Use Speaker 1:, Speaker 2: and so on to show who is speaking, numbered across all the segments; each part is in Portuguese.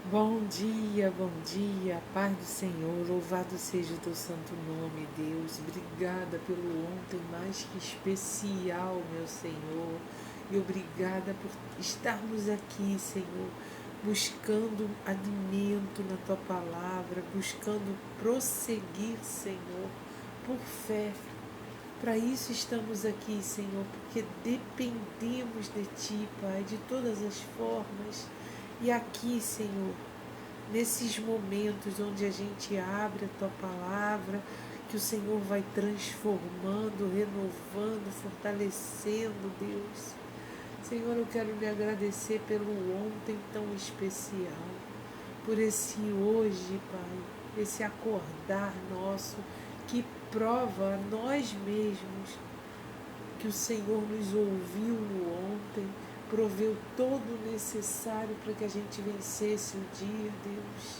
Speaker 1: Bom dia, paz do Senhor, louvado seja o teu santo nome, Deus. Obrigada pelo ontem mais que especial, meu Senhor. E obrigada por estarmos aqui, Senhor, buscando alimento na tua palavra, buscando prosseguir, Senhor, por fé. Para isso estamos aqui, Senhor, porque dependemos de Ti, Pai, de todas as formas. E aqui, Senhor, nesses momentos onde a gente abre a Tua palavra, que o Senhor vai transformando, renovando, fortalecendo, Deus. Senhor, eu quero lhe agradecer pelo ontem tão especial, por esse hoje, Pai, esse acordar nosso que prova a nós mesmos que o Senhor nos ouviu no ontem, proveu todo o necessário para que a gente vencesse o dia, Deus.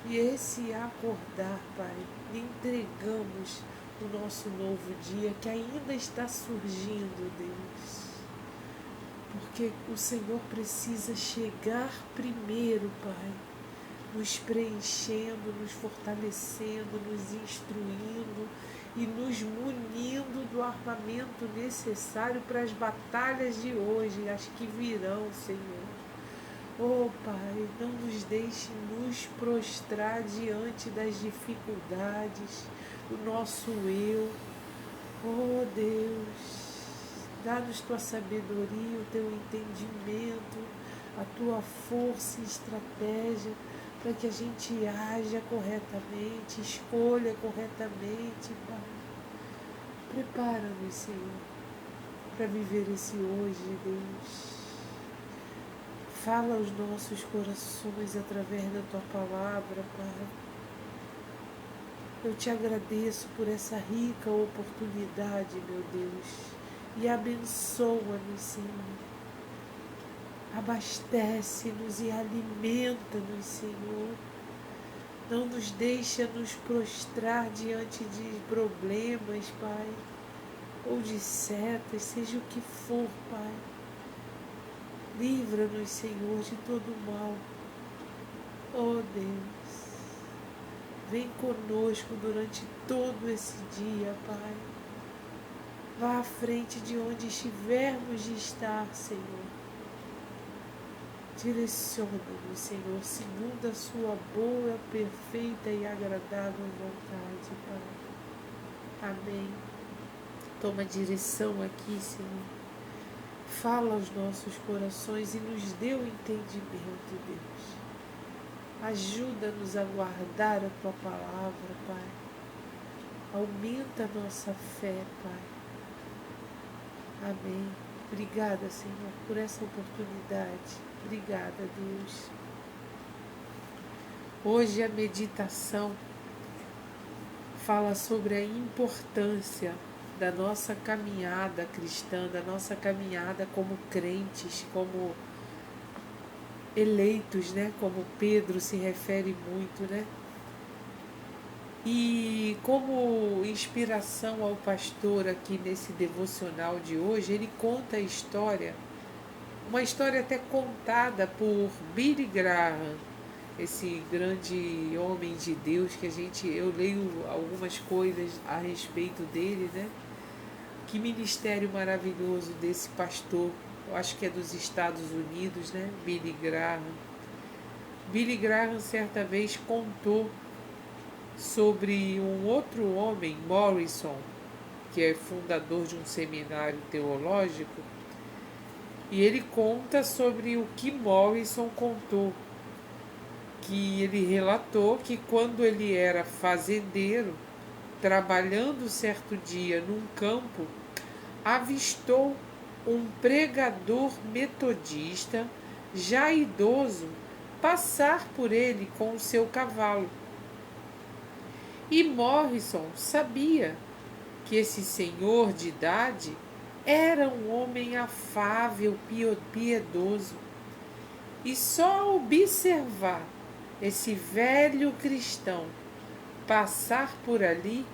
Speaker 1: E esse acordar, Pai, lhe entregamos o nosso novo dia que ainda está surgindo, Deus. Porque o Senhor precisa chegar primeiro, Pai, nos preenchendo, nos fortalecendo, nos instruindo e nos munindo do armamento necessário para as batalhas de hoje, as que virão, Senhor. Oh, Pai, não nos deixe nos prostrar diante das dificuldades do nosso eu. Oh, Deus, dá-nos tua sabedoria, o teu entendimento, a tua força e estratégia para que a gente haja corretamente, escolha corretamente, Pai. Prepara-nos, Senhor, para viver esse hoje, Deus. Fala aos nossos corações através da Tua palavra, Pai. Eu te agradeço por essa rica oportunidade, meu Deus, e abençoa-nos, Senhor. Abastece-nos e alimenta-nos, Senhor. Não nos deixa nos prostrar diante de problemas, Pai, ou de setas, seja o que for, Pai. Livra-nos, Senhor, de todo o mal. Oh, Deus, vem conosco durante todo esse dia, Pai. Vá à frente de onde estivermos de estar, Senhor. Direciona-nos, Senhor, segundo a sua boa, perfeita e agradável vontade, Pai. Amém. Toma direção aqui, Senhor. Fala aos nossos corações e nos dê o entendimento, Deus. Ajuda-nos a guardar a Tua palavra, Pai. Aumenta a nossa fé, Pai. Amém. Obrigada, Senhor, por essa oportunidade. Obrigada, Deus. Hoje a meditação fala sobre a importância da nossa caminhada cristã, da nossa caminhada como crentes, como eleitos, né? Como Pedro se refere muito, né? E como inspiração ao pastor aqui nesse devocional de hoje, ele conta a história, uma história até contada por Billy Graham, esse grande homem de Deus que eu leio algumas coisas a respeito dele, né? Que ministério maravilhoso desse pastor, eu acho que é dos Estados Unidos, né? Billy Graham. Billy Graham certa vez contou sobre um outro homem, Morrison, que é fundador de um seminário teológico, e ele conta sobre o que Morrison contou, que ele relatou que quando ele era fazendeiro, trabalhando certo dia num campo, avistou um pregador metodista, já idoso, passar por ele com o seu cavalo. E Morrison sabia que esse senhor de idade era um homem afável, piedoso. E só observar esse velho cristão passar por ali,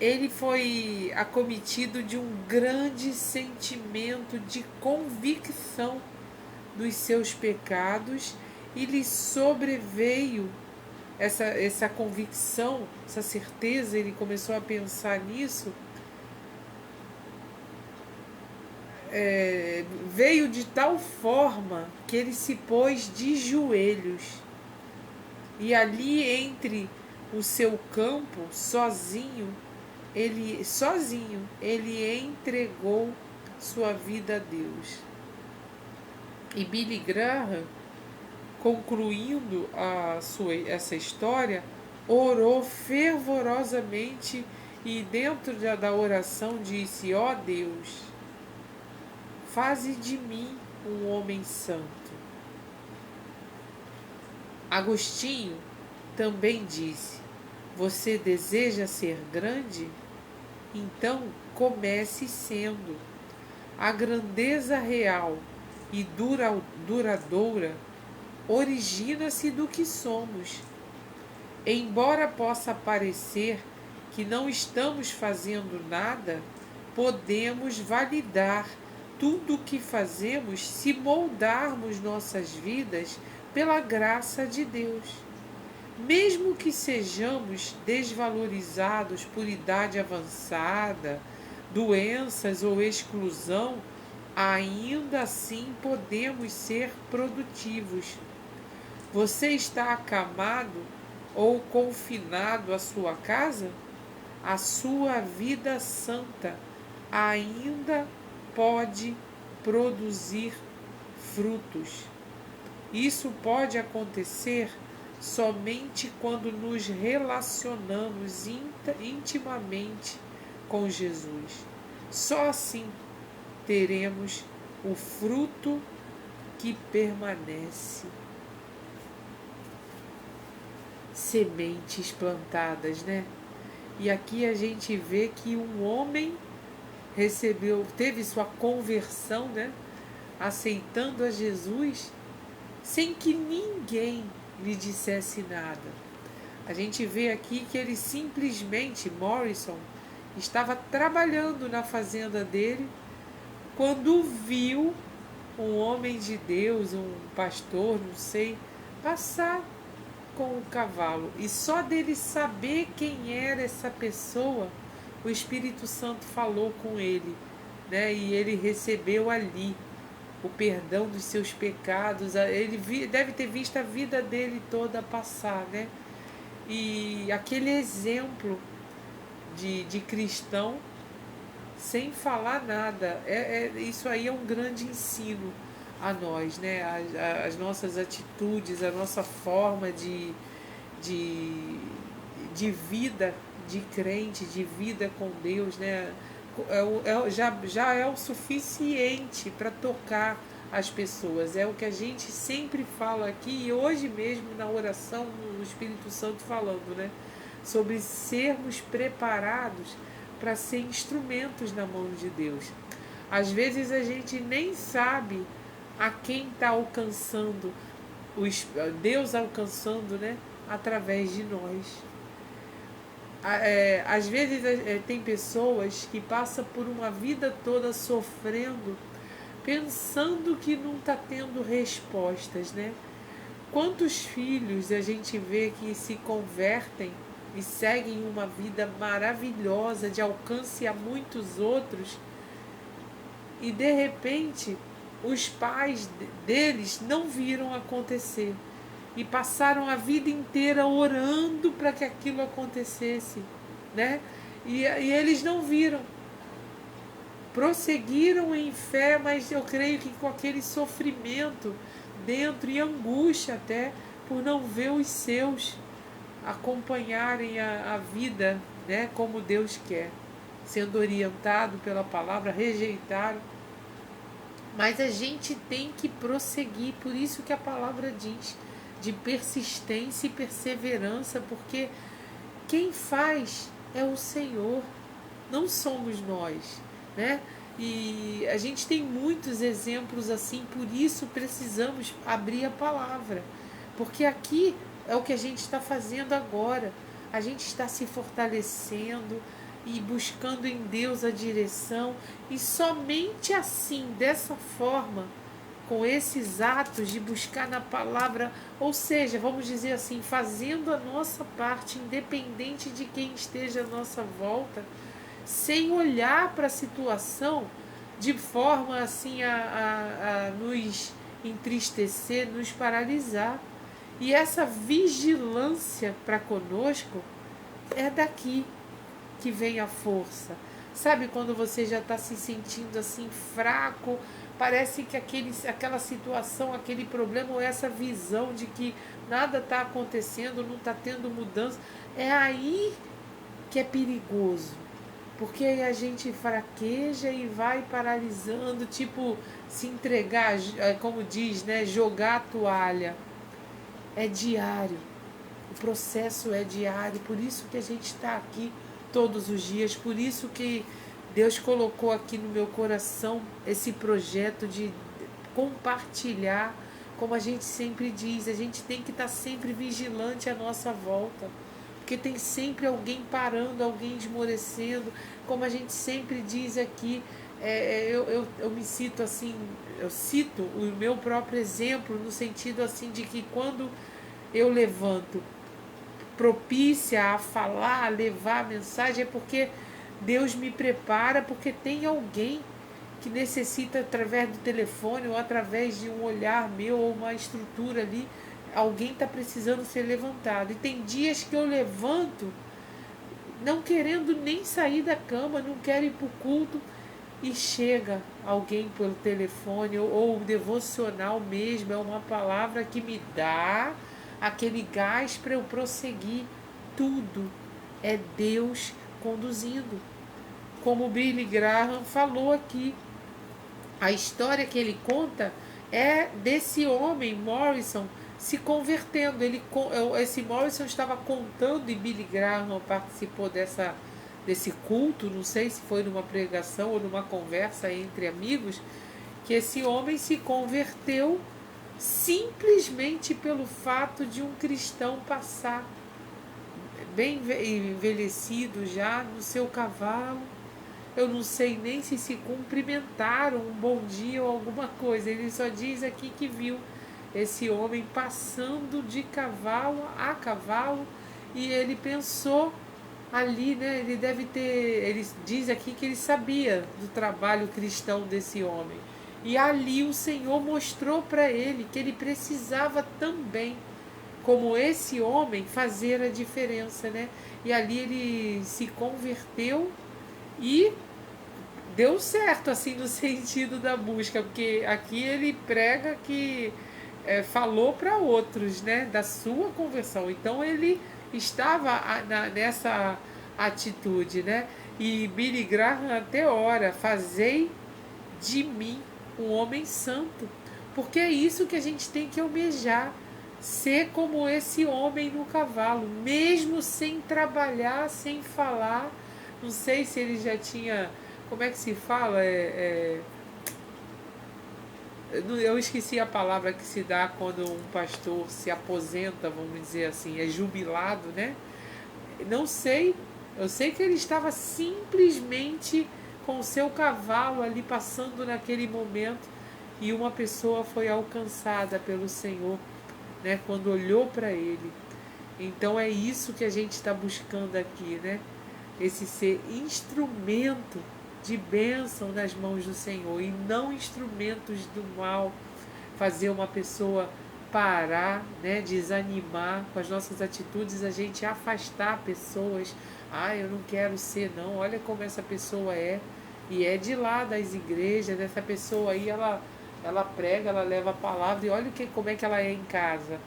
Speaker 1: ele foi acometido de um grande sentimento de convicção dos seus pecados e lhe sobreveio essa convicção, essa certeza. Ele começou a pensar nisso. Veio de tal forma que ele se pôs de joelhos e ali entre o seu campo, sozinho, ele entregou sua vida a Deus. E Billy Graham, concluindo essa história, orou fervorosamente e dentro da oração disse: ó Deus, faze de mim um homem santo. Agostinho também disse: você deseja ser grande? Então comece sendo. A grandeza real e duradoura origina-se do que somos. Embora possa parecer que não estamos fazendo nada, podemos validar tudo o que fazemos se moldarmos nossas vidas pela graça de Deus. Mesmo que sejamos desvalorizados por idade avançada, doenças ou exclusão, ainda assim podemos ser produtivos. Você está acamado ou confinado à sua casa? A sua vida santa ainda pode produzir frutos. Isso pode acontecer somente quando nos relacionamos intimamente com Jesus. Só assim teremos o fruto que permanece. Sementes plantadas, né? E aqui a gente vê que um homem teve sua conversão, né? Aceitando a Jesus, sem que ninguém lhe dissesse nada. A gente vê aqui que ele simplesmente, Morrison, estava trabalhando na fazenda dele quando viu um homem de Deus, um pastor, não sei, passar com o cavalo. E só dele saber quem era essa pessoa, o Espírito Santo falou com ele, né? E ele recebeu ali o perdão dos seus pecados. Ele deve ter visto a vida dele toda passar, né? E aquele exemplo de cristão, sem falar nada, isso aí é um grande ensino a nós, né? As nossas atitudes, a nossa forma de vida, de crente, de vida com Deus, né? Já é o suficiente para tocar as pessoas. É o que a gente sempre fala aqui, e hoje mesmo na oração, o Espírito Santo falando, né? Sobre sermos preparados para ser instrumentos na mão de Deus. Às vezes a gente nem sabe a quem está alcançando, Deus alcançando, né? Através de nós. Às vezes tem pessoas que passam por uma vida toda sofrendo, pensando que não está tendo respostas, né? Quantos filhos a gente vê que se convertem e seguem uma vida maravilhosa de alcance a muitos outros, e de repente os pais deles não viram acontecer e passaram a vida inteira orando para que aquilo acontecesse, né? E eles não viram, prosseguiram em fé, mas eu creio que com aquele sofrimento dentro e angústia até por não ver os seus acompanharem a vida, né, como Deus quer, sendo orientado pela palavra, rejeitaram. Mas a gente tem que prosseguir, por isso que a palavra diz de persistência e perseverança, porque quem faz é o Senhor, não somos nós, né? E a gente tem muitos exemplos assim, por isso precisamos abrir a palavra, porque aqui é o que a gente está fazendo agora. A gente está se fortalecendo e buscando em Deus a direção, e somente assim, dessa forma, com esses atos de buscar na palavra, ou seja, vamos dizer assim, fazendo a nossa parte, independente de quem esteja à nossa volta, sem olhar para a situação de forma assim a nos entristecer, nos paralisar. E essa vigilância para conosco é daqui que vem a força. Sabe quando você já está se sentindo assim fraco, parece que aquela situação, aquele problema ou essa visão de que nada está acontecendo, não está tendo mudança, é aí que é perigoso. Porque aí a gente fraqueja e vai paralisando, tipo se entregar, como diz, né, jogar a toalha. É diário. O processo é diário, por isso que a gente está aqui todos os dias, por isso que Deus colocou aqui no meu coração esse projeto de compartilhar, como a gente sempre diz, a gente tem que estar sempre vigilante à nossa volta, porque tem sempre alguém parando, alguém esmorecendo, como a gente sempre diz aqui, eu me cito assim, eu cito o meu próprio exemplo, no sentido assim de que quando eu levanto propícia a falar, a levar a mensagem, é porque Deus me prepara, porque tem alguém que necessita, através do telefone ou através de um olhar meu ou uma estrutura ali, alguém está precisando ser levantado. E tem dias que eu levanto não querendo nem sair da cama, não quero ir para o culto, e chega alguém pelo telefone ou devocional mesmo, é uma palavra que me dá aquele gás para eu prosseguir. Tudo é Deus conduzindo. Como o Billy Graham falou aqui, a história que ele conta é desse homem, Morrison, se convertendo. Esse Morrison estava contando, e Billy Graham participou desse culto, não sei se foi numa pregação ou numa conversa entre amigos, que esse homem se converteu simplesmente pelo fato de um cristão passar, bem envelhecido já, no seu cavalo. Eu não sei nem se cumprimentaram um bom dia ou alguma coisa. Ele só diz aqui que viu esse homem passando de cavalo a cavalo, e ele pensou ali, né? Ele deve ter. Ele diz aqui que ele sabia do trabalho cristão desse homem. E ali o Senhor mostrou para ele que ele precisava também, como esse homem, fazer a diferença, né? E ali ele se converteu e deu certo, assim, no sentido da busca, porque aqui ele prega que falou para outros, né, da sua conversão. Então ele estava nessa atitude, né? E Billy Graham até ora, fazei de mim um homem santo, porque é isso que a gente tem que almejar, ser como esse homem no cavalo, mesmo sem trabalhar, sem falar. Não sei se ele já tinha, como é que se fala? Eu esqueci a palavra que se dá quando um pastor se aposenta, vamos dizer assim, é jubilado, né? Não sei, eu sei que ele estava simplesmente com o seu cavalo ali passando naquele momento, e uma pessoa foi alcançada pelo Senhor, né, quando olhou para ele. Então é isso que a gente está buscando aqui, né? Esse ser instrumento de bênção nas mãos do Senhor e não instrumentos do mal, fazer uma pessoa parar, né, desanimar com as nossas atitudes, a gente afastar pessoas. Eu não quero ser não, olha como essa pessoa é, e é de lá das igrejas, essa pessoa aí, ela prega, ela leva a palavra, e olha como é que ela é em casa.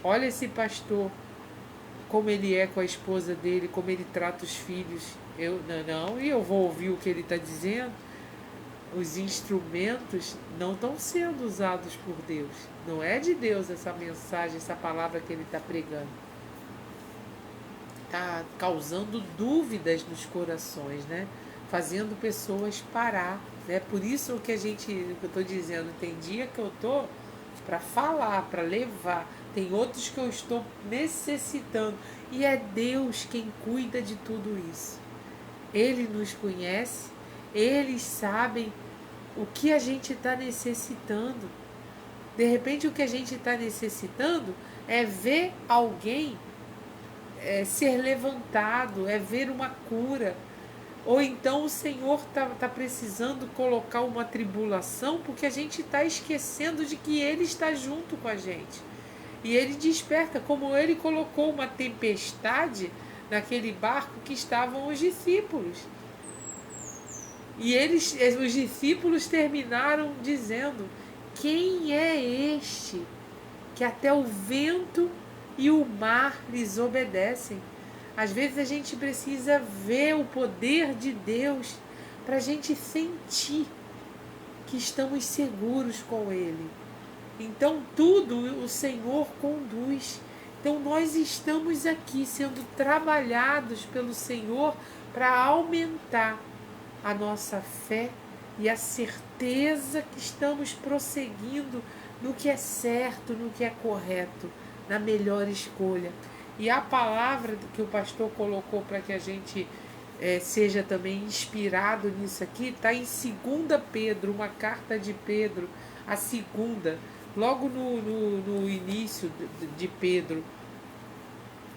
Speaker 1: Olha esse pastor, como ele é com a esposa dele, como ele trata os filhos. E eu vou ouvir o que ele está dizendo. Os instrumentos não estão sendo usados por Deus. Não é de Deus essa mensagem, essa palavra que ele está pregando. Está causando dúvidas nos corações, né? Fazendo pessoas parar, né? Por isso que eu estou dizendo, tem dia que eu estou para falar, para levar, tem outros que eu estou necessitando, e é Deus quem cuida de tudo isso. Ele nos conhece, eles sabem o que a gente está necessitando. De repente o que a gente está necessitando é ver alguém ser levantado, é ver uma cura. Ou então o Senhor tá precisando colocar uma tribulação porque a gente está esquecendo de que Ele está junto com a gente. E Ele desperta, como Ele colocou uma tempestade naquele barco que estavam os discípulos. E os discípulos terminaram dizendo: quem é este que até o vento e o mar lhes obedecem? Às vezes a gente precisa ver o poder de Deus para a gente sentir que estamos seguros com Ele. Então tudo o Senhor conduz. Então nós estamos aqui sendo trabalhados pelo Senhor para aumentar a nossa fé e a certeza que estamos prosseguindo no que é certo, no que é correto, na melhor escolha. E a palavra que o pastor colocou para que a gente seja também inspirado nisso aqui, está em 2 Pedro, uma carta de Pedro, a segunda, logo no início de Pedro.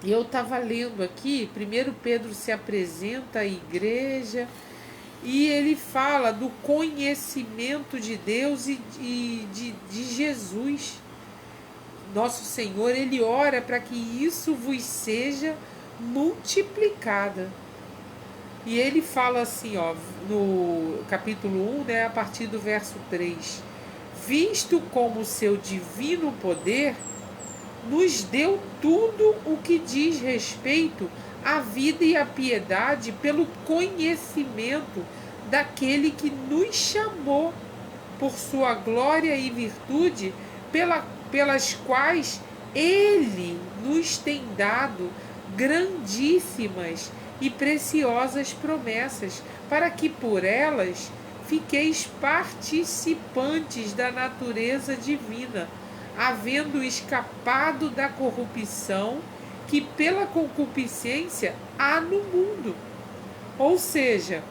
Speaker 1: E eu estava lendo aqui, primeiro Pedro se apresenta à igreja e ele fala do conhecimento de Deus e de Jesus. Nosso Senhor, Ele ora para que isso vos seja multiplicada. E Ele fala assim, no capítulo 1, né, a partir do verso 3. Visto como o seu divino poder nos deu tudo o que diz respeito à vida e à piedade pelo conhecimento daquele que nos chamou por sua glória e virtude, pelas quais Ele nos tem dado grandíssimas e preciosas promessas, para que por elas fiqueis participantes da natureza divina, havendo escapado da corrupção que pela concupiscência há no mundo. Ou seja,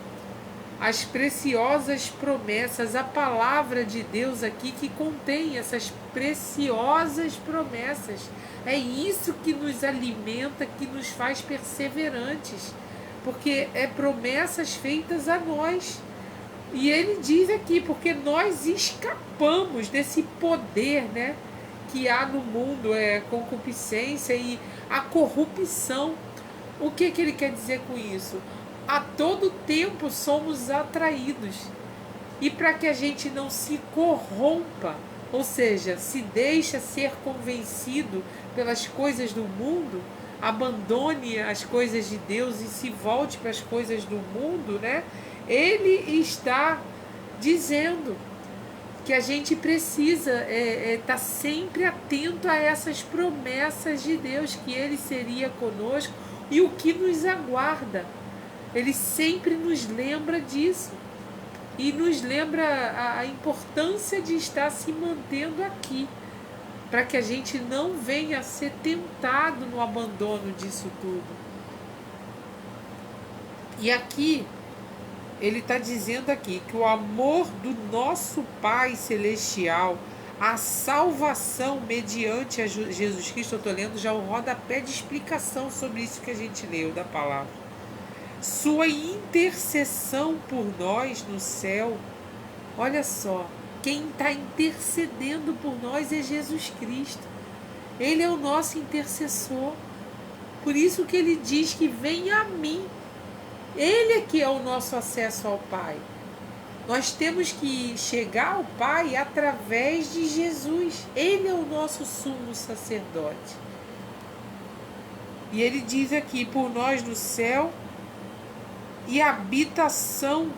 Speaker 1: as preciosas promessas, a palavra de Deus aqui que contém essas preciosas promessas. É isso que nos alimenta, que nos faz perseverantes, porque é promessas feitas a nós. E ele diz aqui, porque nós escapamos desse poder, né, que há no mundo, concupiscência e a corrupção. O que ele quer dizer com isso? A todo tempo somos atraídos. E para que a gente não se corrompa, ou seja, se deixa ser convencido pelas coisas do mundo, abandone as coisas de Deus e se volte para as coisas do mundo, né? Ele está dizendo que a gente precisa estar sempre atento a essas promessas de Deus, que Ele seria conosco e o que nos aguarda. Ele sempre nos lembra disso e nos lembra a importância de estar se mantendo aqui, para que a gente não venha a ser tentado no abandono disso tudo. E aqui, ele está dizendo aqui que o amor do nosso Pai Celestial, a salvação mediante a Jesus Cristo, eu estou lendo já o rodapé de explicação sobre isso que a gente leu da palavra. Sua intercessão por nós no céu. Olha só, quem está intercedendo por nós é Jesus Cristo. Ele é o nosso intercessor. Por isso que ele diz que venha a mim. Ele é que é o nosso acesso ao Pai. Nós temos que chegar ao Pai através de Jesus. Ele é o nosso sumo sacerdote. E ele diz aqui, por nós no céu, e a habitação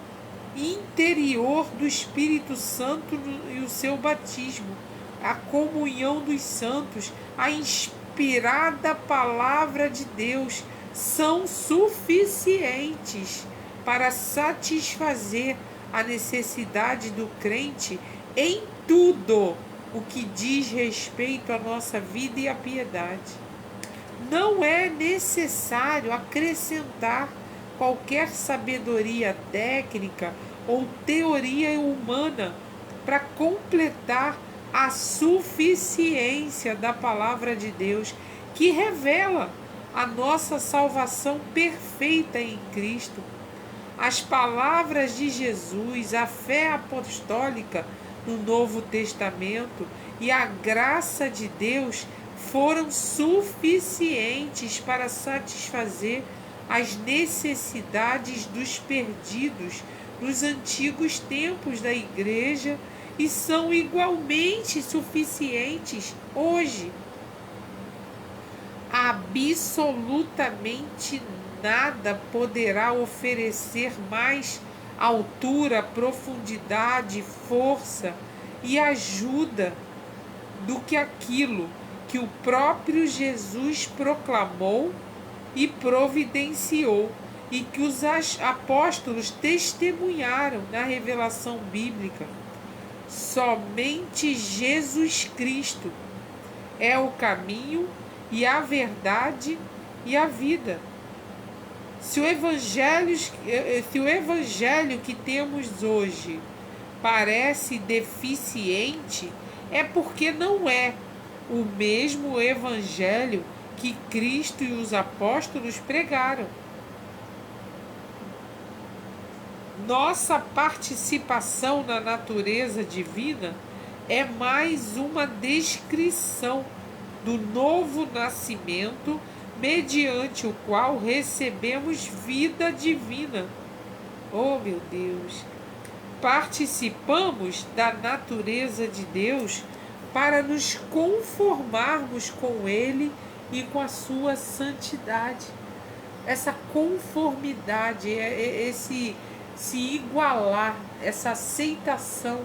Speaker 1: interior do Espírito Santo e o seu batismo, a comunhão dos santos, a inspirada palavra de Deus, são suficientes para satisfazer a necessidade do crente em tudo o que diz respeito à nossa vida e à piedade. Não é necessário acrescentar qualquer sabedoria técnica ou teoria humana para completar a suficiência da palavra de Deus, que revela a nossa salvação perfeita em Cristo. As palavras de Jesus, a fé apostólica no Novo Testamento e a graça de Deus foram suficientes para satisfazer as necessidades dos perdidos nos antigos tempos da igreja e são igualmente suficientes hoje. Absolutamente nada poderá oferecer mais altura, profundidade, força e ajuda do que aquilo que o próprio Jesus proclamou e providenciou e que os apóstolos testemunharam na revelação bíblica. Somente Jesus Cristo é o caminho e a verdade e a vida. Se o evangelho que temos hoje parece deficiente, é porque não é o mesmo evangelho que Cristo e os apóstolos pregaram. Nossa participação na natureza divina é mais uma descrição do novo nascimento, mediante o qual recebemos vida divina. Oh, meu Deus! Participamos da natureza de Deus para nos conformarmos com Ele e com a sua santidade. Essa conformidade, esse se igualar, essa aceitação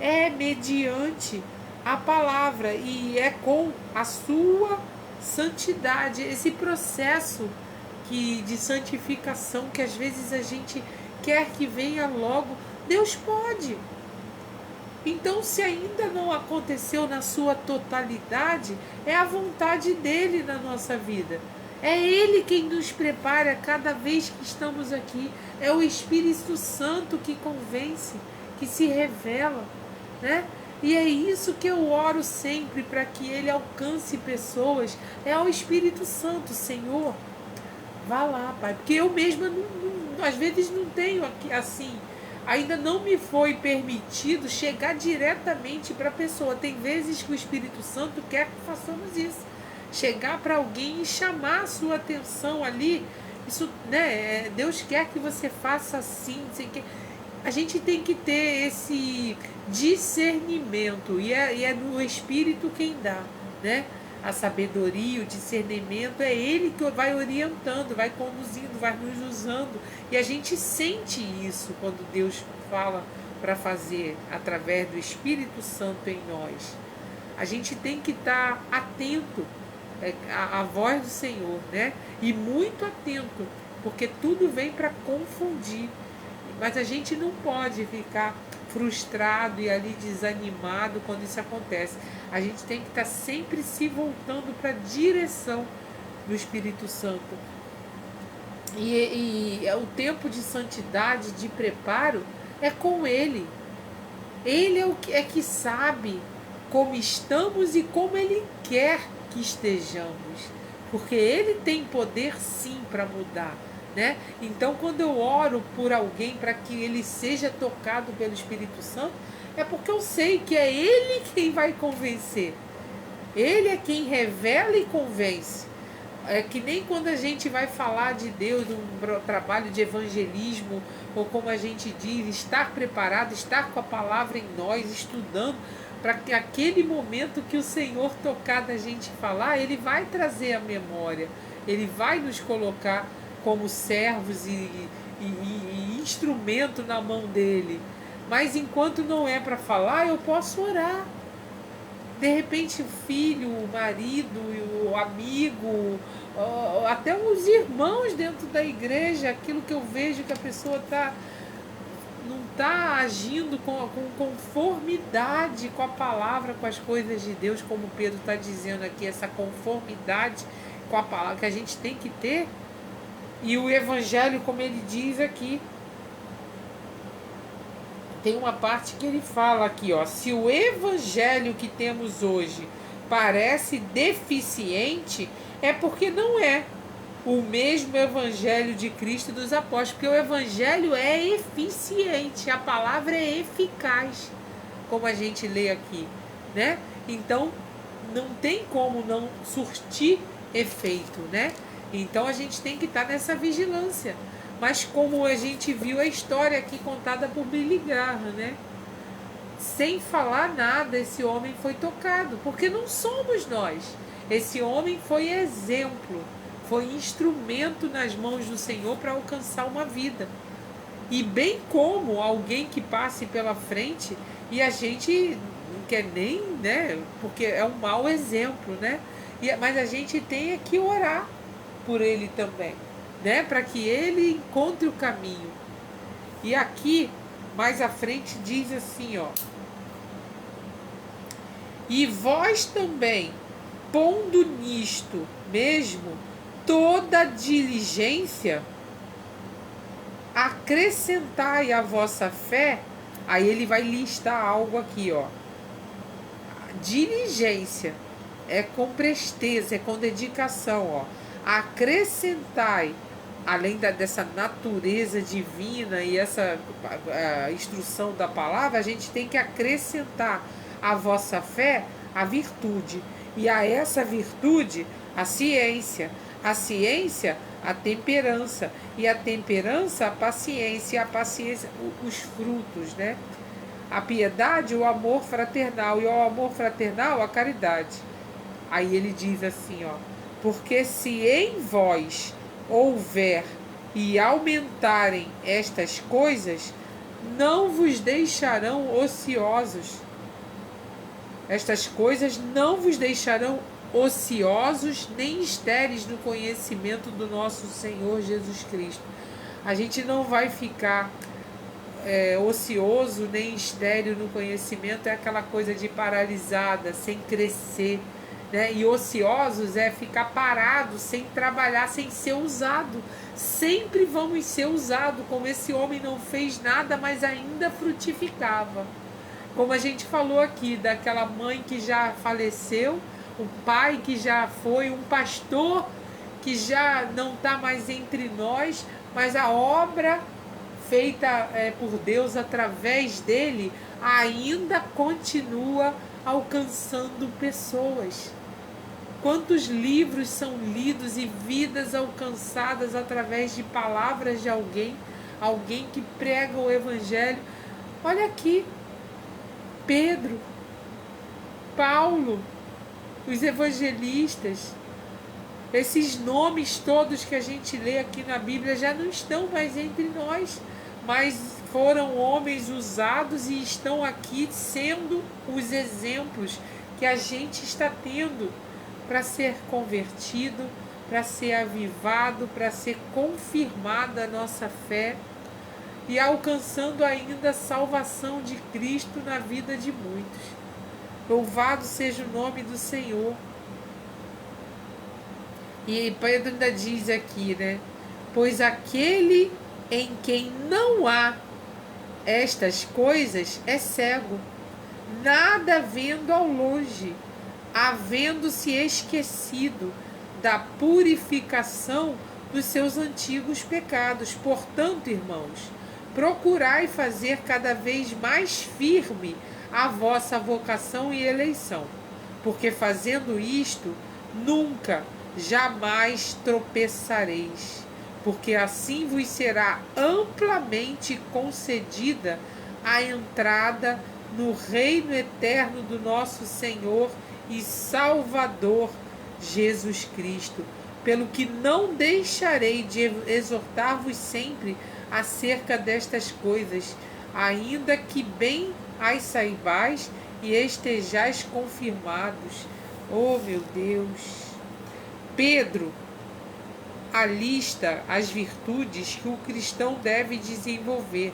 Speaker 1: é mediante a palavra e é com a sua santidade, esse processo de santificação que às vezes a gente quer que venha logo. Deus pode. Então, se ainda não aconteceu na sua totalidade, é a vontade dele na nossa vida. É ele quem nos prepara cada vez que estamos aqui. É o Espírito Santo que convence, que se revela, né? E é isso que eu oro sempre, para que ele alcance pessoas. É o Espírito Santo, Senhor. Vá lá, Pai. Porque eu mesma, às vezes, não tenho aqui, assim, ainda não me foi permitido chegar diretamente para a pessoa. Tem vezes que o Espírito Santo quer que façamos isso. Chegar para alguém e chamar a sua atenção ali. Isso, né? Deus quer que você faça assim. A gente tem que ter esse discernimento. E é no Espírito quem dá, né? A sabedoria, o discernimento, é Ele que vai orientando, vai conduzindo, vai nos usando. E a gente sente isso quando Deus fala para fazer através do Espírito Santo em nós. A gente tem que estar atento à voz do Senhor, né? E muito atento, porque tudo vem para confundir. Mas a gente não pode ficar frustrado e ali desanimado quando isso acontece. A gente tem que estar sempre se voltando para a direção do Espírito Santo. E o tempo de santidade, de preparo, é com Ele. Ele é que sabe como estamos e como Ele quer que estejamos. Porque Ele tem poder sim para mudar. Né? Então, quando eu oro por alguém para que ele seja tocado pelo Espírito Santo, é porque eu sei que é Ele quem vai convencer. Ele é quem revela e convence. É que nem quando a gente vai falar de Deus, um trabalho de evangelismo, ou como a gente diz, estar preparado, estar com a palavra em nós, estudando, para que aquele momento que o Senhor tocar da gente falar, Ele vai trazer a memória, Ele vai nos colocar como servos e instrumento na mão dele. Mas enquanto não é para falar, eu posso orar. De repente o filho, o marido, o amigo, até os irmãos dentro da igreja, aquilo que eu vejo que a pessoa não está agindo com conformidade com a palavra, com as coisas de Deus, como Pedro está dizendo aqui, essa conformidade com a palavra que a gente tem que ter. E o Evangelho, como ele diz aqui, tem uma parte que ele fala aqui, ó, se o evangelho que temos hoje parece deficiente, é porque não é o mesmo evangelho de Cristo e dos apóstolos, porque o evangelho é eficiente, a palavra é eficaz, como a gente lê aqui, né? Então, não tem como não surtir efeito, né? Então, a gente tem que estar nessa vigilância. Mas como a gente viu a história aqui contada por Billy Graham, né? Sem falar nada, esse homem foi tocado, porque não somos nós. Esse homem foi exemplo, foi instrumento nas mãos do Senhor para alcançar uma vida. E bem como alguém que passe pela frente e a gente não quer nem, né? Porque é um mau exemplo, né? Mas a gente tem que orar por ele também, né? Para que ele encontre o caminho. E aqui, mais à frente, diz assim, ó. E vós também, pondo nisto mesmo toda diligência, acrescentai à vossa fé. Aí ele vai listar algo aqui, ó. Diligência é com presteza, é com dedicação, ó. Acrescentai, além dessa natureza divina e essa instrução da palavra, a gente tem que acrescentar à vossa fé a virtude, e a essa virtude a ciência, a temperança, e a temperança a paciência, os frutos, né? A piedade, o amor fraternal, e ao amor fraternal a caridade. Aí ele diz assim, ó, porque se em vós houver e aumentarem estas coisas, não vos deixarão ociosos. Estas coisas não vos deixarão ociosos nem estéreis no conhecimento do nosso Senhor Jesus Cristo. A gente não vai ficar ocioso nem estéril no conhecimento, é aquela coisa de paralisada, sem crescer, né? E ociosos é ficar parado, sem trabalhar, sem ser usado. Sempre vamos ser usados, como esse homem não fez nada, mas ainda frutificava. Como a gente falou aqui, daquela mãe que já faleceu, o pai que já foi, um pastor que já não está mais entre nós, mas a obra feita por Deus através dele ainda continua alcançando pessoas. Quantos livros são lidos e vidas alcançadas através de palavras de alguém que prega o evangelho. Olha aqui, Pedro, Paulo, os evangelistas, esses nomes todos que a gente lê aqui na Bíblia já não estão mais entre nós, mas foram homens usados e estão aqui sendo os exemplos que a gente está tendo para ser convertido, para ser avivado, para ser confirmada a nossa fé e alcançando ainda a salvação de Cristo na vida de muitos. Louvado seja o nome do Senhor. E Pedro ainda diz aqui, né? Pois aquele em quem não há estas coisas é cego, nada vendo ao longe, havendo-se esquecido da purificação dos seus antigos pecados. Portanto, irmãos, procurai fazer cada vez mais firme a vossa vocação e eleição, porque fazendo isto, nunca, jamais tropeçareis, porque assim vos será amplamente concedida a entrada no reino eterno do nosso Senhor e Salvador Jesus Cristo, pelo que não deixarei de exortar-vos sempre acerca destas coisas, ainda que bem as saibais e estejais confirmados. Oh, meu Deus! Pedro alista as virtudes que o cristão deve desenvolver,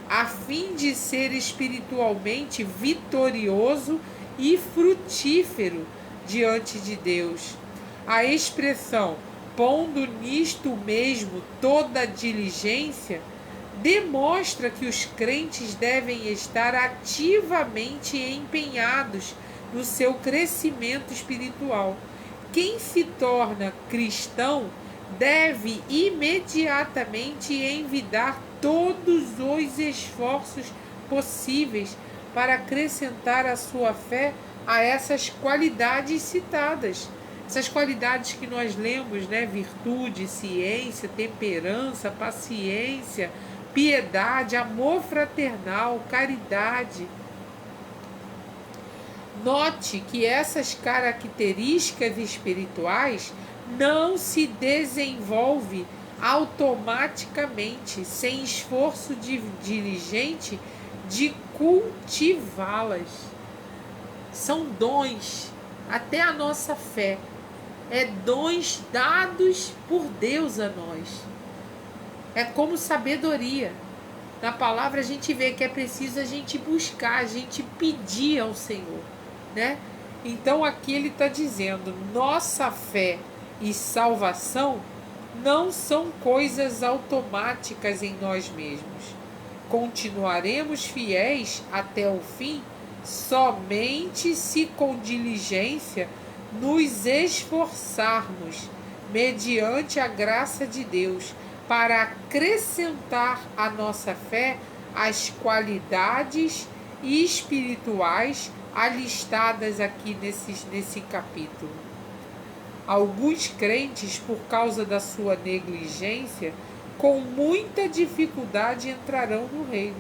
Speaker 1: a fim de ser espiritualmente vitorioso e frutífero diante de Deus. A expressão pondo nisto mesmo toda diligência demonstra que os crentes devem estar ativamente empenhados no seu crescimento espiritual. Quem se torna cristão deve imediatamente envidar todos os esforços possíveis para acrescentar a sua fé a essas qualidades citadas. Essas qualidades que nós lemos, né? Virtude, ciência, temperança, paciência, piedade, amor fraternal, caridade. Note que essas características espirituais não se desenvolvem automaticamente, sem esforço diligente de cultivá-las. São dons, até a nossa fé é dons dados por Deus a nós. É como sabedoria. Na palavra a gente vê que é preciso a gente buscar, a gente pedir ao Senhor, né? Então aqui ele está dizendo, nossa fé e salvação não são coisas automáticas em nós mesmos. Continuaremos fiéis até o fim somente se com diligência nos esforçarmos, mediante a graça de Deus, para acrescentar à nossa fé as qualidades espirituais alistadas aqui nesse capítulo. Alguns crentes, por causa da sua negligência, com muita dificuldade entrarão no reino,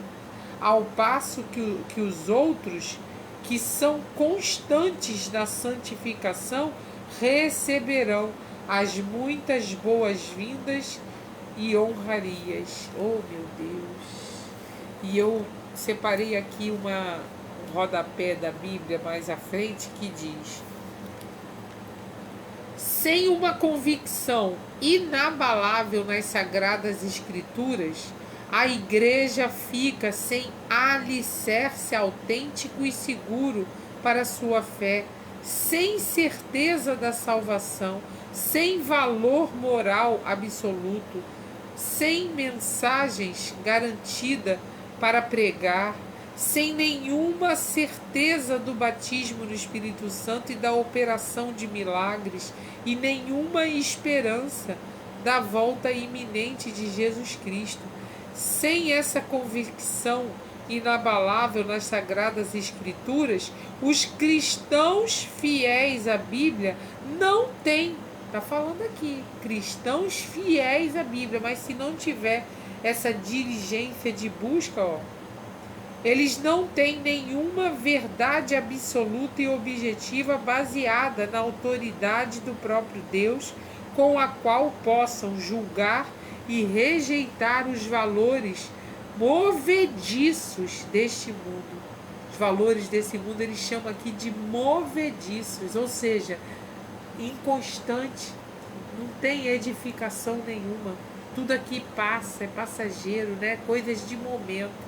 Speaker 1: ao passo que os outros, que são constantes na santificação, receberão as muitas boas-vindas e honrarias. Oh, meu Deus! E eu separei aqui um rodapé da Bíblia mais à frente que diz: sem uma convicção inabalável nas Sagradas Escrituras, a igreja fica sem alicerce autêntico e seguro para sua fé, sem certeza da salvação, sem valor moral absoluto, sem mensagens garantida para pregar, sem nenhuma certeza do batismo no Espírito Santo e da operação de milagres, e nenhuma esperança da volta iminente de Jesus Cristo. Sem essa convicção inabalável nas Sagradas Escrituras, os cristãos fiéis à Bíblia não têm, está falando aqui, cristãos fiéis à Bíblia, mas se não tiver essa diligência de busca, eles não têm nenhuma verdade absoluta e objetiva baseada na autoridade do próprio Deus, com a qual possam julgar e rejeitar os valores movediços deste mundo. Os valores desse mundo eles chamam aqui de movediços, ou seja, inconstante, não tem edificação nenhuma. Tudo aqui passa, é passageiro, né? Coisas de momento.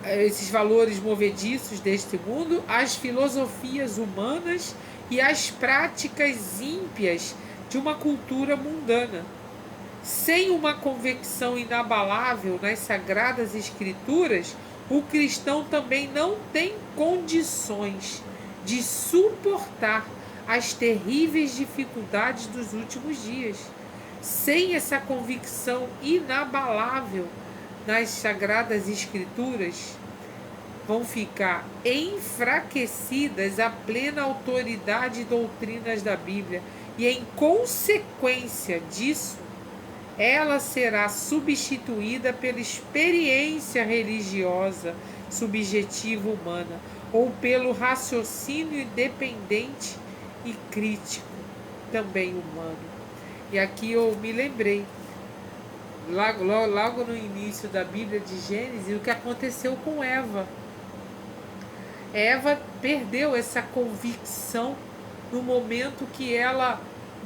Speaker 1: Esses valores movediços deste mundo, as filosofias humanas e as práticas ímpias de uma cultura mundana. Sem uma convicção inabalável nas Sagradas Escrituras, o cristão também não tem condições de suportar as terríveis dificuldades dos últimos dias. Sem essa convicção inabalável nas Sagradas Escrituras, vão ficar enfraquecidas a plena autoridade e doutrinas da Bíblia, e em consequência disso, ela será substituída pela experiência religiosa subjetiva humana, ou pelo raciocínio independente e crítico, também humano. E aqui eu me lembrei, logo no início da Bíblia de Gênesis, o que aconteceu com Eva. Eva perdeu essa convicção no momento que ela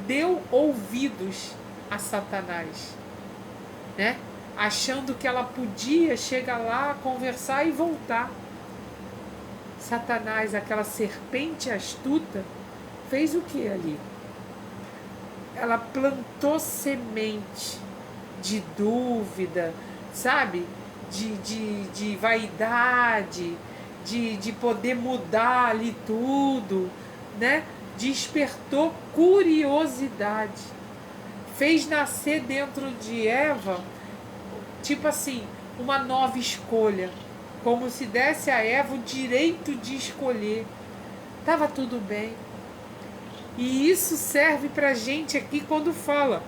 Speaker 1: deu ouvidos a Satanás, né? Achando que ela podia chegar lá, conversar e voltar. Satanás, aquela serpente astuta, fez o que ali? Ela plantou semente de dúvida, sabe? De vaidade, de poder mudar ali tudo, né? Despertou curiosidade, fez nascer dentro de Eva, tipo assim, uma nova escolha, como se desse a Eva o direito de escolher. Tava tudo bem. E isso serve pra gente aqui quando fala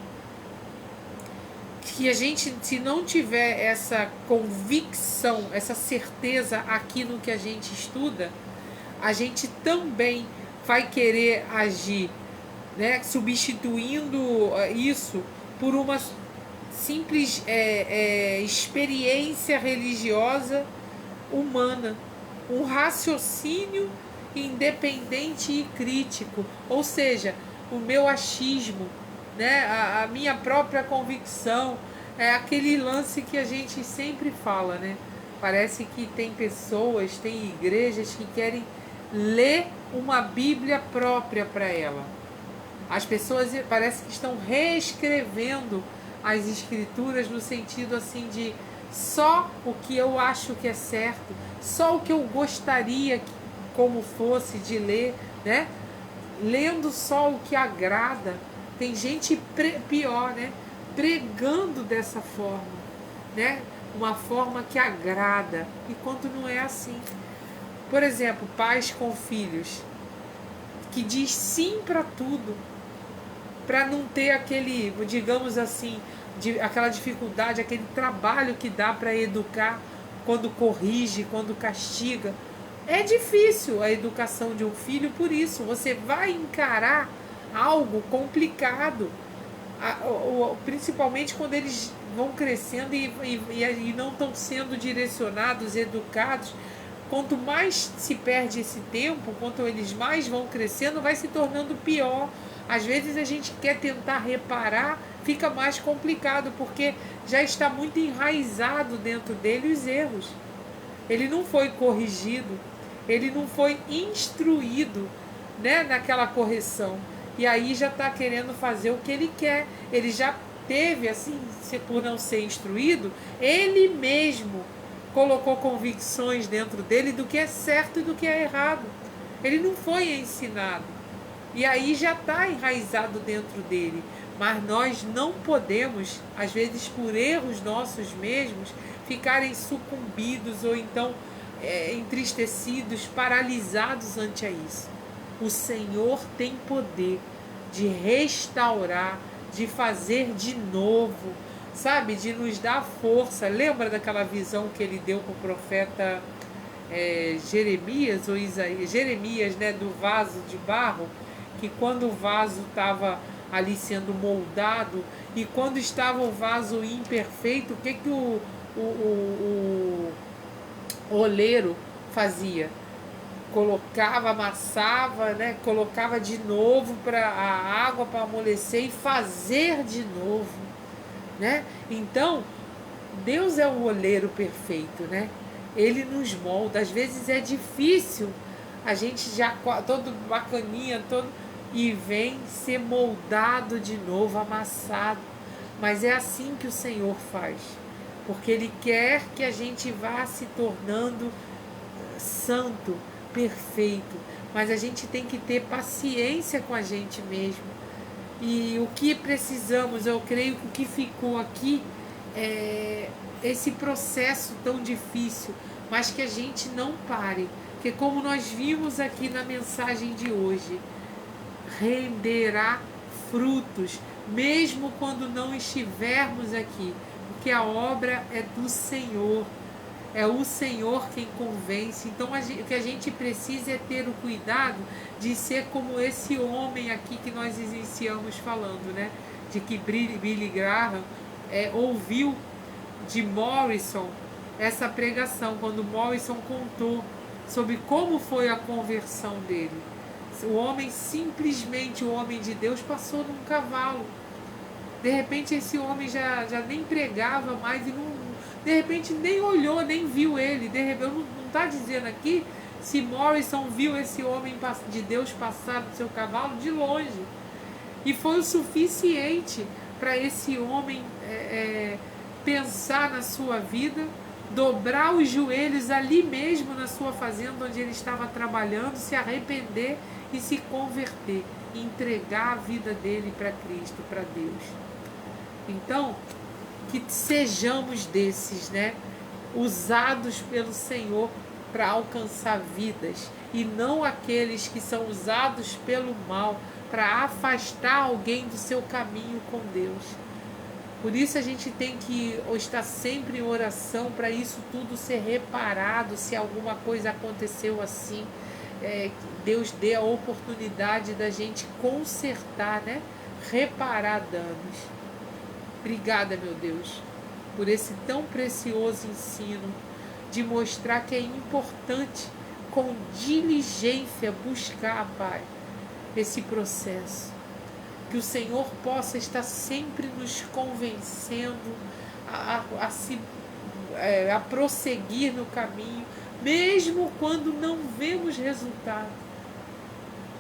Speaker 1: que a gente, se não tiver essa convicção, essa certeza aqui no que a gente estuda, a gente também vai querer agir, né, substituindo isso por uma simples experiência religiosa humana, um raciocínio independente e crítico, ou seja, o meu achismo, né, a minha própria convicção, é aquele lance que a gente sempre fala, né? Parece que tem pessoas, tem igrejas que querem ler uma Bíblia própria para ela. As pessoas parece que estão reescrevendo as escrituras no sentido assim de só o que eu acho que é certo, só o que eu gostaria que, como fosse de ler, né? Lendo só o que agrada. Tem gente pior, né? Pregando dessa forma, né? Uma forma que agrada, enquanto não é assim. Por exemplo, pais com filhos que diz sim para tudo, para não ter aquele, digamos assim, aquela dificuldade, aquele trabalho que dá para educar quando corrige, quando castiga. É difícil a educação de um filho, por isso você vai encarar algo complicado, principalmente quando eles vão crescendo e não estão sendo direcionados, educados. Quanto mais se perde esse tempo, quanto eles mais vão crescendo, vai se tornando pior. Às vezes a gente quer tentar reparar, fica mais complicado, porque já está muito enraizado dentro dele os erros. Ele não foi corrigido, ele não foi instruído, né, naquela correção. E aí já está querendo fazer o que ele quer. Ele já teve, assim, por não ser instruído, ele mesmo colocou convicções dentro dele do que é certo e do que é errado. Ele não foi ensinado. E aí já está enraizado dentro dele. Mas nós não podemos, às vezes por erros nossos mesmos, ficarem sucumbidos ou então entristecidos, paralisados ante a isso. O Senhor tem poder de restaurar, de fazer de novo, sabe? De nos dar força. Lembra daquela visão que ele deu para o profeta Jeremias ou Isaías? Jeremias, né? Do vaso de barro, que quando o vaso estava ali sendo moldado e quando estava o vaso imperfeito, o que o oleiro fazia? Colocava, amassava, né? Colocava de novo para a água para amolecer e fazer de novo, né? Então, Deus é o oleiro perfeito, né? Ele nos molda. Às vezes é difícil, a gente já todo bacaninha, todo e vem ser moldado de novo, amassado. Mas é assim que o Senhor faz, porque Ele quer que a gente vá se tornando santo, perfeito. Mas a gente tem que ter paciência com a gente mesmo. E o que precisamos, eu creio que o que ficou aqui é esse processo tão difícil, mas que a gente não pare, porque como nós vimos aqui na mensagem de hoje, renderá frutos, mesmo quando não estivermos aqui, porque a obra é do Senhor, é o Senhor quem convence. Então o que a gente precisa é ter o cuidado de ser como esse homem aqui que nós iniciamos falando, né? De que Billy Graham ouviu de Morrison essa pregação, quando Morrison contou sobre como foi a conversão dele. O homem, simplesmente o homem de Deus, passou num cavalo. De repente esse homem já nem pregava mais e não, de repente nem olhou, nem viu ele. De repente, não está dizendo aqui se Morrison viu esse homem de Deus passar do seu cavalo de longe. E foi o suficiente para esse homem pensar na sua vida, dobrar os joelhos ali mesmo na sua fazenda onde ele estava trabalhando, se arrepender e se converter, entregar a vida dele para Cristo, para Deus. Então, que sejamos desses, né? Usados pelo Senhor para alcançar vidas, e não aqueles que são usados pelo mal para afastar alguém do seu caminho com Deus. Por isso a gente tem que estar sempre em oração para isso tudo ser reparado. Se alguma coisa aconteceu assim, Deus dê a oportunidade da gente consertar, né? Reparar danos. Obrigada, meu Deus, por esse tão precioso ensino de mostrar que é importante, com diligência, buscar, Pai, esse processo. Que o Senhor possa estar sempre nos convencendo a prosseguir no caminho, mesmo quando não vemos resultado.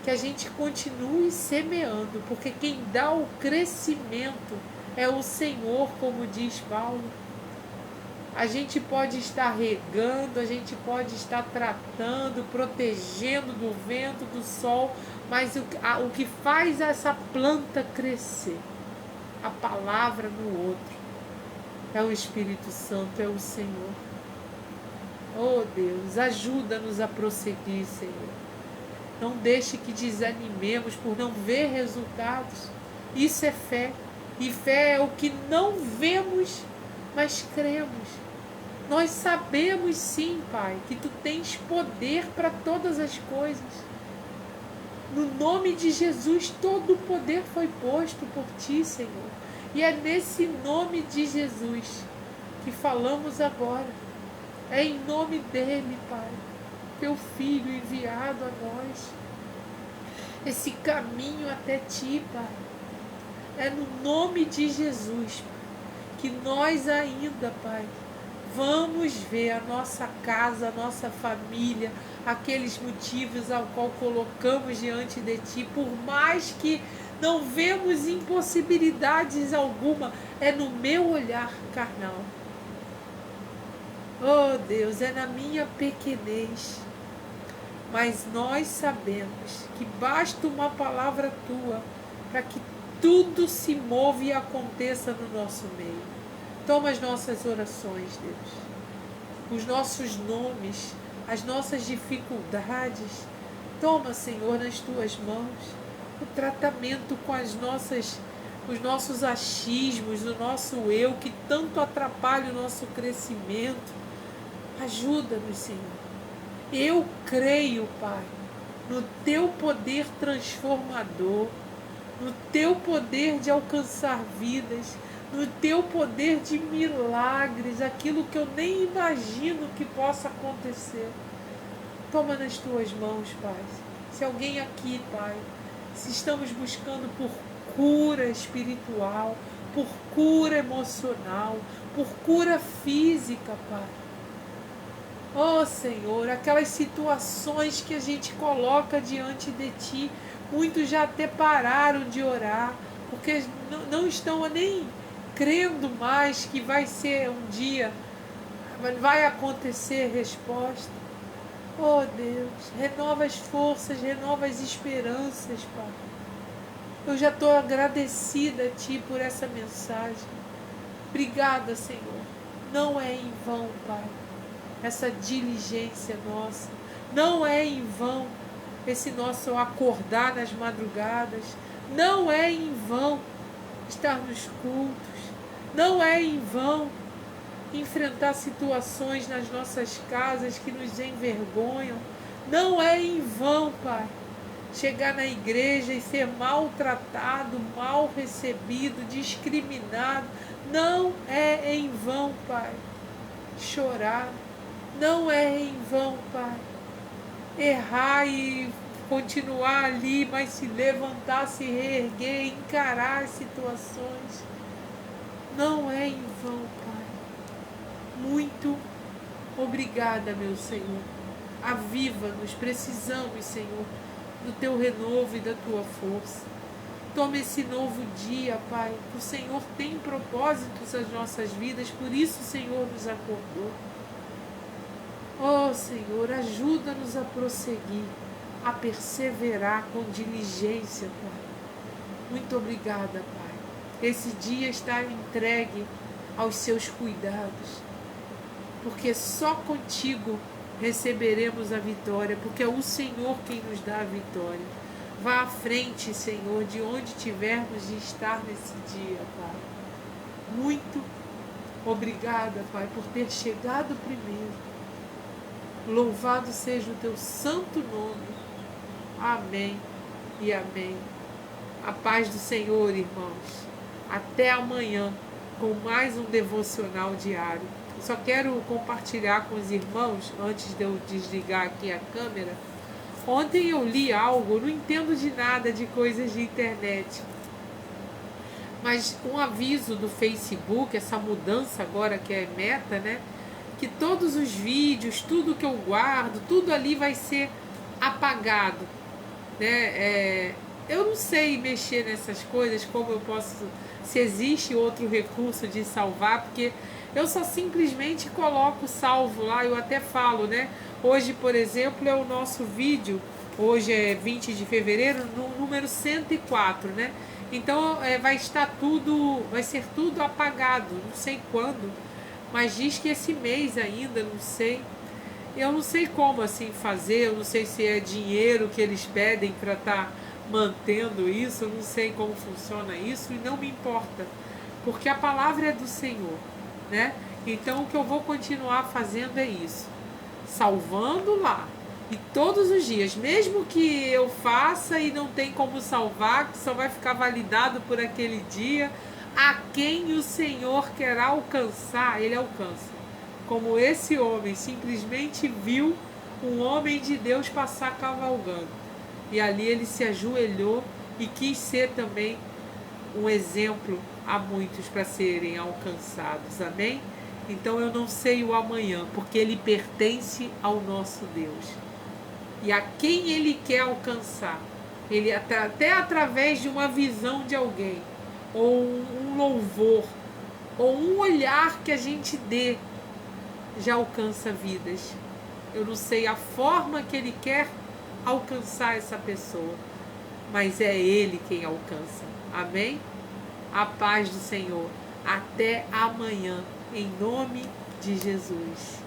Speaker 1: Que a gente continue semeando, porque quem dá o crescimento é o Senhor, como diz Paulo. A gente pode estar regando, a gente pode estar tratando, protegendo do vento, do sol, mas o que faz essa planta crescer, a palavra no outro, é o Espírito Santo, é o Senhor. Oh Deus, ajuda-nos a prosseguir, Senhor. Não deixe que desanimemos por não ver resultados. Isso é fé. E fé é o que não vemos, mas cremos. Nós sabemos sim, Pai, que Tu tens poder para todas as coisas. No nome de Jesus, todo o poder foi posto por Ti, Senhor. E é nesse nome de Jesus que falamos agora. É em nome dEle, Pai, Teu Filho enviado a nós. Esse caminho até Ti, Pai. É no nome de Jesus, Pai, que nós ainda, Pai, vamos ver a nossa casa, a nossa família, aqueles motivos ao qual colocamos diante de Ti, por mais que não vemos impossibilidades alguma, é no meu olhar carnal. Oh Deus, é na minha pequenez, mas nós sabemos que basta uma palavra Tua para que tudo se move e aconteça no nosso meio. Toma as nossas orações, Deus, os nossos nomes, as nossas dificuldades. Toma, Senhor, nas Tuas mãos o tratamento com os nossos achismos, o nosso eu, que tanto atrapalha o nosso crescimento. Ajuda-nos, Senhor. Eu creio, Pai, no Teu poder transformador, no Teu poder de alcançar vidas, no Teu poder de milagres, aquilo que eu nem imagino que possa acontecer. Toma nas Tuas mãos, Pai. Se alguém aqui, Pai, se estamos buscando por cura espiritual, por cura emocional, por cura física, Pai. Oh, Senhor, aquelas situações que a gente coloca diante de Ti, muitos já até pararam de orar, porque não estão nem crendo mais que vai ser um dia, vai acontecer resposta. Oh Deus, renova as forças, renova as esperanças, Pai. Eu já estou agradecida a Ti por essa mensagem. Obrigada, Senhor. Não é em vão, Pai, essa diligência nossa. Não é em vão esse nosso acordar nas madrugadas. Não é em vão estar nos cultos. Não é em vão enfrentar situações nas nossas casas que nos envergonham. Não é em vão, Pai, chegar na igreja e ser maltratado, mal recebido, discriminado. Não é em vão, Pai, chorar. Não é em vão, Pai, errar e continuar ali, mas se levantar, se reerguer, encarar as situações. Não é em vão, Pai. Muito obrigada, meu Senhor. Aviva-nos, precisamos, Senhor, do Teu renovo e da Tua força. Toma esse novo dia, Pai. O Senhor tem propósitos nas nossas vidas, por isso o Senhor nos acordou. Oh, Senhor, ajuda-nos a prosseguir, a perseverar com diligência, Pai. Muito obrigada, Pai. Esse dia está entregue aos seus cuidados, porque só contigo receberemos a vitória, porque é o Senhor quem nos dá a vitória. Vá à frente, Senhor, de onde tivermos de estar nesse dia, Pai. Muito obrigada, Pai, por ter chegado primeiro. Louvado seja o teu santo nome. Amém e amém. A paz do Senhor, irmãos. Até amanhã com mais um devocional diário. Eu só quero compartilhar com os irmãos, antes de eu desligar aqui a câmera. Ontem eu li algo, não entendo de nada de coisas de internet, mas um aviso do Facebook, essa mudança agora que é Meta, né? Que todos os vídeos, tudo que eu guardo, tudo ali vai ser apagado, né? Eu não sei mexer nessas coisas, como eu posso, se existe outro recurso de salvar, porque eu só simplesmente coloco salvo lá. Eu até falo, né? Hoje, por exemplo, é o nosso vídeo, hoje é 20 de fevereiro, no número 104, né? Então vai estar tudo, vai ser tudo apagado, não sei quando, mas diz que esse mês ainda, não sei. Eu não sei como assim fazer, eu não sei se é dinheiro que eles pedem para estar mantendo isso, eu não sei como funciona isso e não me importa, porque a palavra é do Senhor, né? Então o que eu vou continuar fazendo é isso, salvando lá, e todos os dias, mesmo que eu faça e não tem como salvar, que só vai ficar validado por aquele dia, a quem o Senhor quer alcançar, Ele alcança. Como esse homem simplesmente viu um homem de Deus passar cavalgando, e ali ele se ajoelhou e quis ser também um exemplo a muitos para serem alcançados, amém? Então eu não sei o amanhã, porque ele pertence ao nosso Deus. E a quem ele quer alcançar, ele até através de uma visão de alguém, ou um louvor, ou um olhar que a gente dê, já alcança vidas. Eu não sei a forma que ele quer alcançar essa pessoa, mas é ele quem alcança, amém? A paz do Senhor. Até amanhã, em nome de Jesus.